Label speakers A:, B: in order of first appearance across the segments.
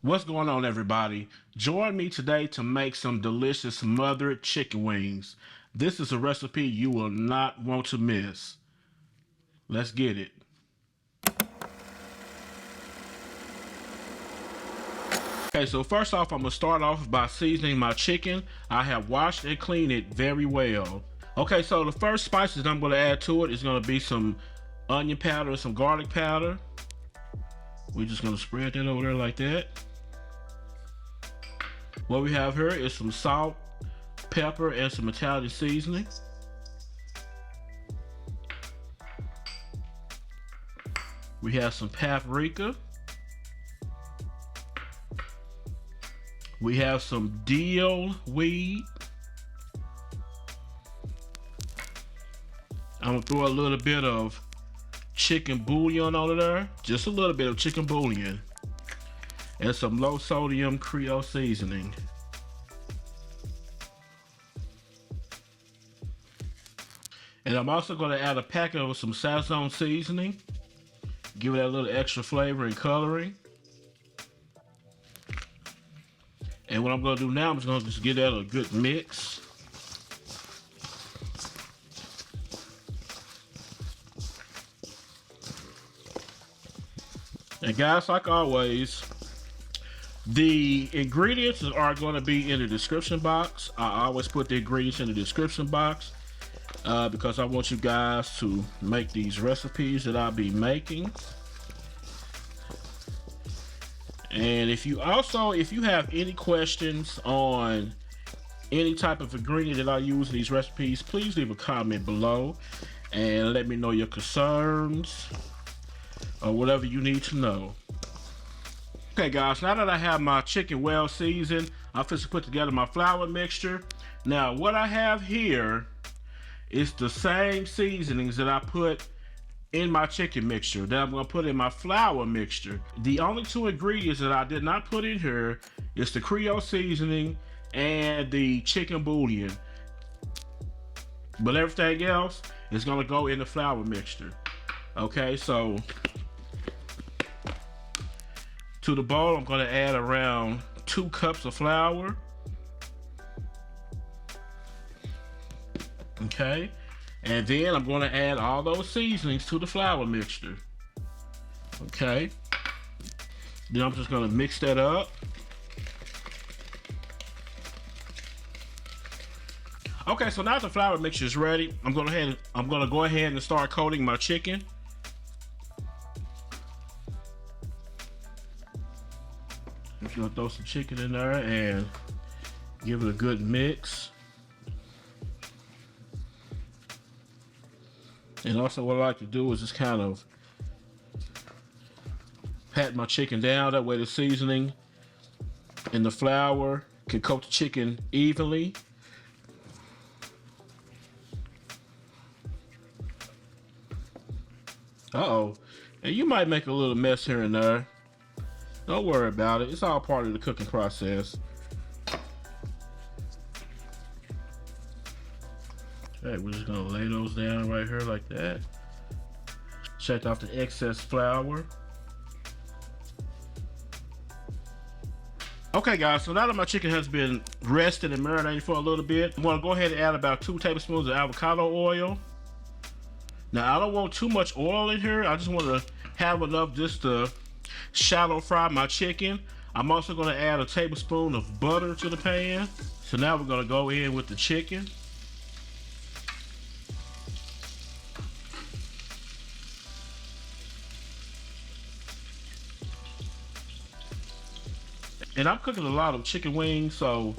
A: What's going on, everybody? Join me today to make some delicious smothered chicken wings. This is a recipe you will not want to miss. Let's get it. Okay, so first off, I'm going to start off by seasoning my chicken. I have washed and cleaned it very well. Okay, so the first spices I'm going to add to it is going to be some onion powder and some garlic powder. We're just going to spread that over there like that. What we have here is some salt, pepper, and some Italian seasoning. We have some paprika. We have some dill weed. I'm gonna throw a little bit of chicken bouillon on there, just a little bit of chicken bouillon, and some low sodium creole seasoning. And I'm also going to add a packet of some sazon seasoning, give it a little extra flavor and coloring. And what I'm going to do now, I'm just going to give that a good mix. And guys, like always, the ingredients are going to be in the description box. I always put the ingredients in the description box because I want you guys to make these recipes that I'll be making. And if you have any questions on any type of ingredient that I use in these recipes, please leave a comment below and let me know your concerns or whatever you need to know. Okay guys, now that I have my chicken well seasoned, I'm going to put together my flour mixture. Now what I have here is the same seasonings that I put in my chicken mixture that I'm going to put in my flour mixture. The only two ingredients that I did not put in here is the creole seasoning and the chicken bouillon. But everything else is going to go in the flour mixture. Okay, so to the bowl, I'm going to add around 2 cups of flour. Okay, and then I'm going to add all those seasonings to the flour mixture. Okay, then I'm just going to mix that up. Okay, so now the flour mixture is ready, I'm going to go ahead and start coating my chicken. I'm just going to throw some chicken in there and give it a good mix. And also what I like to do is just kind of pat my chicken down. That way the seasoning and the flour can coat the chicken evenly. Uh-oh. And you might make a little mess here and there. Don't worry about it. It's all part of the cooking process. Okay, we're just gonna lay those down right here like that. Check off the excess flour. Okay guys, so now that my chicken has been rested and marinated for a little bit, I'm gonna go ahead and add about 2 tablespoons of avocado oil. Now I don't want too much oil in here. I just want to have enough just to shallow fry my chicken. I'm also gonna add a tablespoon of butter to the pan. So now we're gonna go in with the chicken. And I'm cooking a lot of chicken wings, so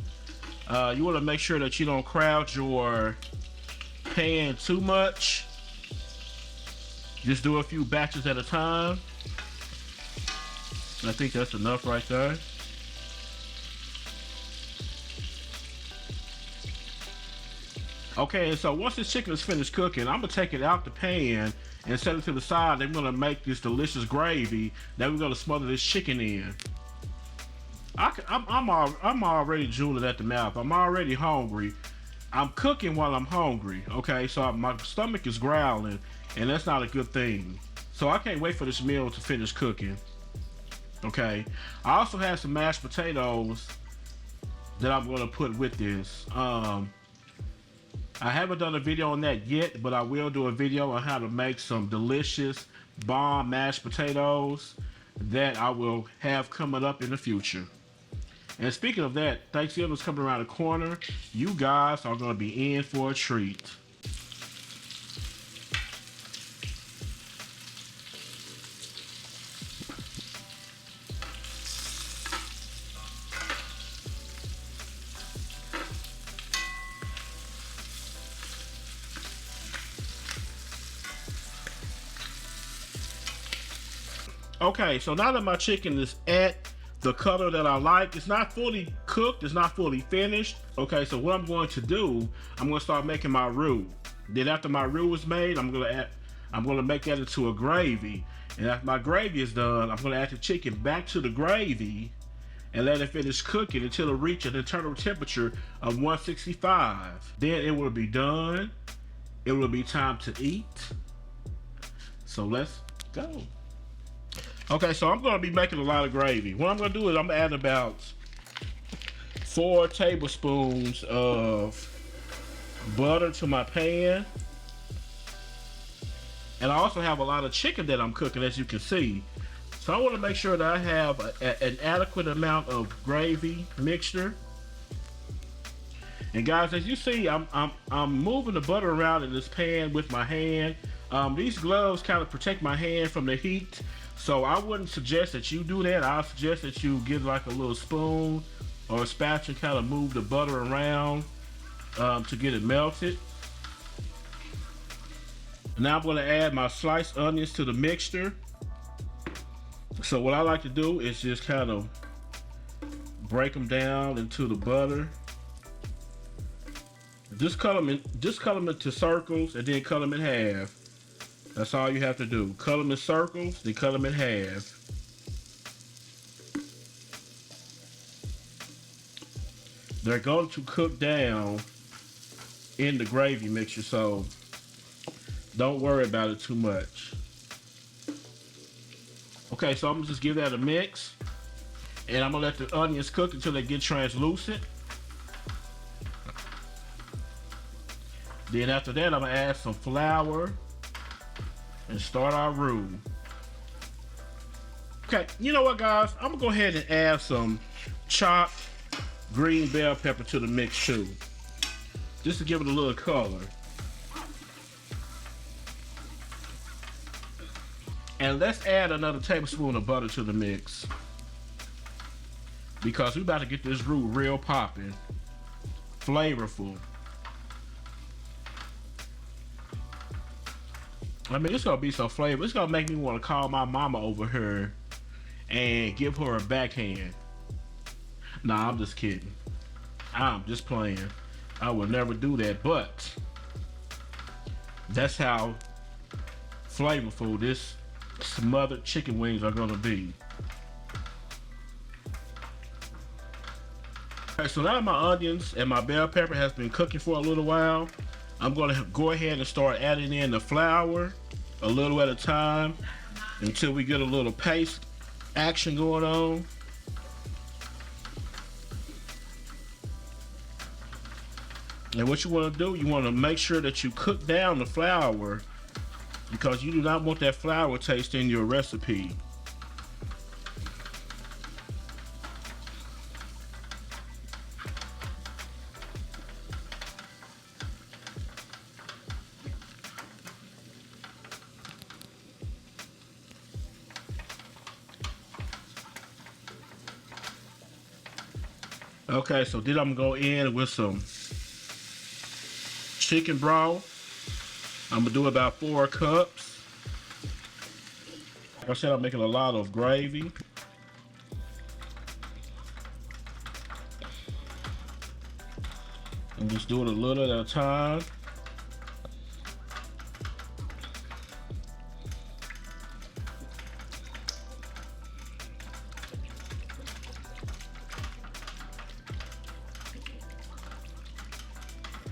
A: you want to make sure that you don't crowd your pan too much. Just do a few batches at a time. I think that's enough right there. Okay, and so once this chicken is finished cooking, I'm gonna take it out the pan and set it to the side. Then we're gonna make this delicious gravy that we're gonna smother this chicken in. I'm already drooling at the mouth. I'm already hungry. I'm cooking while I'm hungry, okay? So my stomach is growling, and that's not a good thing. So I can't wait for this meal to finish cooking. Okay. I also have some mashed potatoes that I'm gonna put with this. I haven't done a video on that yet, but I will do a video on how to make some delicious bomb mashed potatoes that I will have coming up in the future. And speaking of that, Thanksgiving's coming around the corner. You guys are gonna be in for a treat. Okay, so now that my chicken is at the color that I like, it's not fully cooked, it's not fully finished. Okay, so what I'm going to do, I'm going to start making my roux. Then after my roux is made, I'm going to make that into a gravy. And after my gravy is done, I'm going to add the chicken back to the gravy and let it finish cooking until it reaches an internal temperature of 165. Then it will be done. It will be time to eat. So let's go. Okay, so I'm going to be making a lot of gravy. What I'm going to do is I'm going to add about 4 tablespoons of butter to my pan. And I also have a lot of chicken that I'm cooking, as you can see. So I want to make sure that I have an adequate amount of gravy mixture. And guys, as you see, I'm moving the butter around in this pan with my hand. These gloves kind of protect my hand from the heat. So I wouldn't suggest that you do that. I suggest that you get like a little spoon or a spatula and kind of move the butter around to get it melted. Now I'm going to add my sliced onions to the mixture. So what I like to do is just kind of break them down into the butter. Just cut them into circles and then cut them in half. That's all you have to do. Cut them in circles, then cut them in half. They're going to cook down in the gravy mixture, so don't worry about it too much. Okay, so I'm gonna just give that a mix, and I'm gonna let the onions cook until they get translucent. Then after that, I'm gonna add some flour and start our roux. Okay, you know what, guys? I'm gonna go ahead and add some chopped green bell pepper to the mix too, just to give it a little color. And let's add another tablespoon of butter to the mix, because we're about to get this roux real popping, flavorful. I mean, it's gonna be so flavorful. It's gonna make me want to call my mama over here and give her a backhand. Nah, I'm just kidding. I'm just playing. I would never do that, but that's how flavorful this smothered chicken wings are gonna be. Okay, so now my onions and my bell pepper has been cooking for a little while. I'm gonna go ahead and start adding in the flour a little at a time until we get a little paste action going on. And what you want to do, you want to make sure that you cook down the flour, because you do not want that flour taste in your recipe. Okay, so then I'm gonna go in with some chicken broth. I'm gonna do about 4 cups. Like I said, I'm making a lot of gravy. And just do it a little at a time.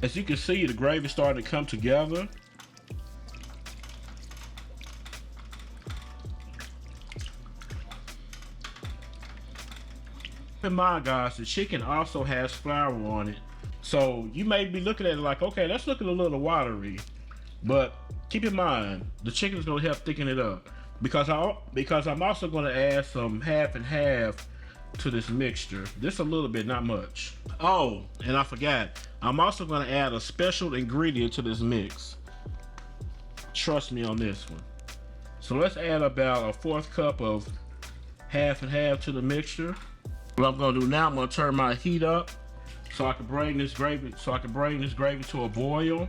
A: As you can see, the gravy is starting to come together. Keep in mind, guys, the chicken also has flour on it. So you may be looking at it like, okay, that's looking a little watery. But keep in mind, the chicken is going to help thicken it up. Because I'm also going to add some half and half to this mixture. Just a little bit, not much. Oh, and I forgot. I'm also going to add a special ingredient to this mix. Trust me on this one. So let's add about a 1/4 cup of half and half to the mixture. What I'm going to do now, I'm going to turn my heat up so I can bring this gravy to a boil.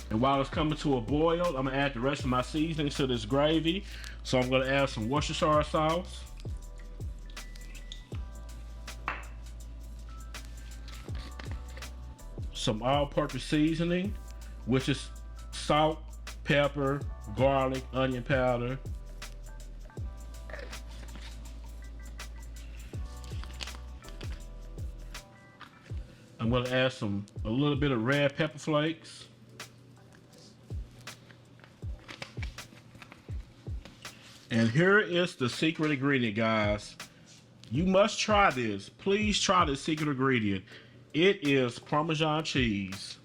A: And while it's coming to a boil, I'm going to add the rest of my seasonings to this gravy. So I'm going to add some Worcestershire sauce. Some all-purpose seasoning, which is salt, pepper, garlic, onion powder. I'm going to add a little bit of red pepper flakes. And here is the secret ingredient, guys. You must try this. Please try this secret ingredient. It is Parmesan cheese.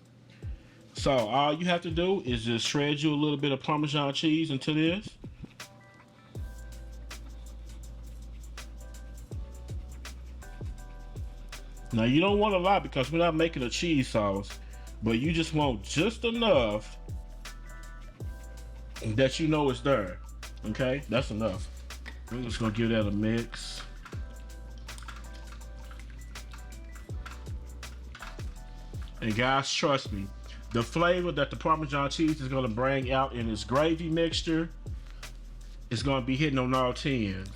A: So all you have to do is just shred you a little bit of Parmesan cheese into this. Now you don't want a lot because we're not making a cheese sauce, but you just want just enough that you know it's there. Okay, that's enough. I'm just gonna give that a mix. And guys, trust me, the flavor that the Parmesan cheese is gonna bring out in this gravy mixture is gonna be hitting on all 10s.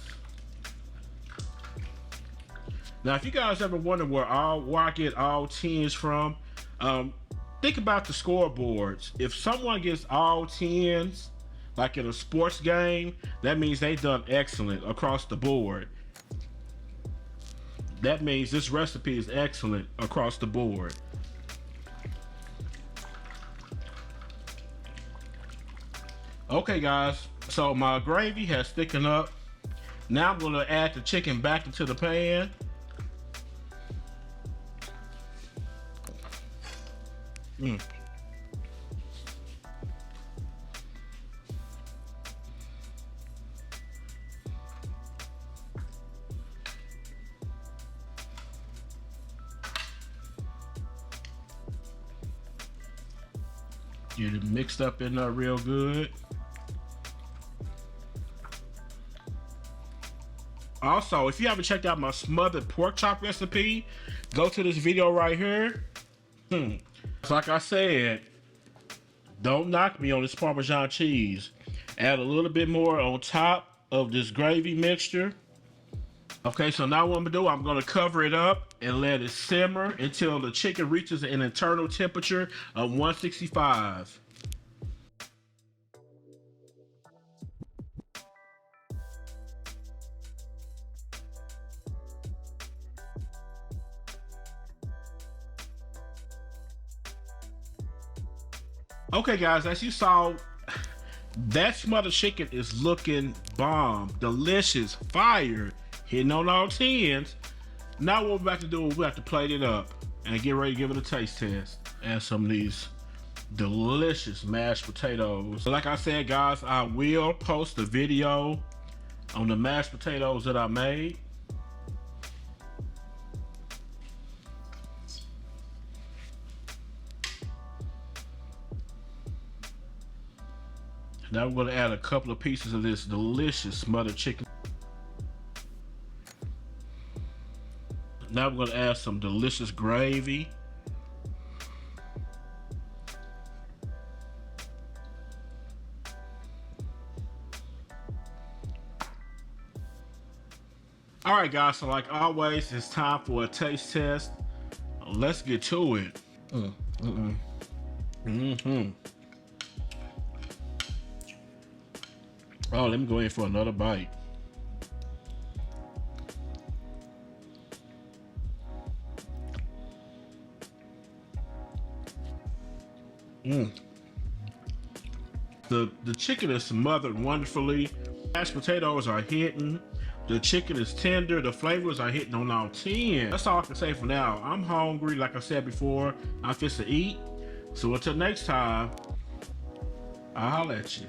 A: Now, if you guys ever wonder where I get all 10s from, think about the scoreboards. If someone gets all 10s, like in a sports game, that means they've done excellent across the board. That means this recipe is excellent across the board. Okay, guys, so my gravy has thickened up. Now I'm gonna add the chicken back into the pan. Get it mixed up in there real good. Also, if you haven't checked out my smothered pork chop recipe, go to this video right here. Like I said, don't knock me on this Parmesan cheese. Add a little bit more on top of this gravy mixture. Okay, so now what I'm gonna do, I'm gonna cover it up and let it simmer until the chicken reaches an internal temperature of 165. Okay, guys, as you saw, that smothered chicken is looking bomb, delicious, fire, hitting on all 10s. Now what we're about to do, we have to plate it up and get ready to give it a taste test. Add some of these delicious mashed potatoes. Like I said, guys, I will post a video on the mashed potatoes that I made. Now we're going to add a couple of pieces of this delicious smothered chicken. Now we're going to add some delicious gravy. All right, guys, so like always, it's time for a taste test. Let's get to it. Oh, let me go in for another bite. The chicken is smothered wonderfully. Mashed potatoes are hitting. The chicken is tender. The flavors are hitting on all 10. That's all I can say for now. I'm hungry. Like I said before, I'm fit to eat. So until next time, I'll holler at you.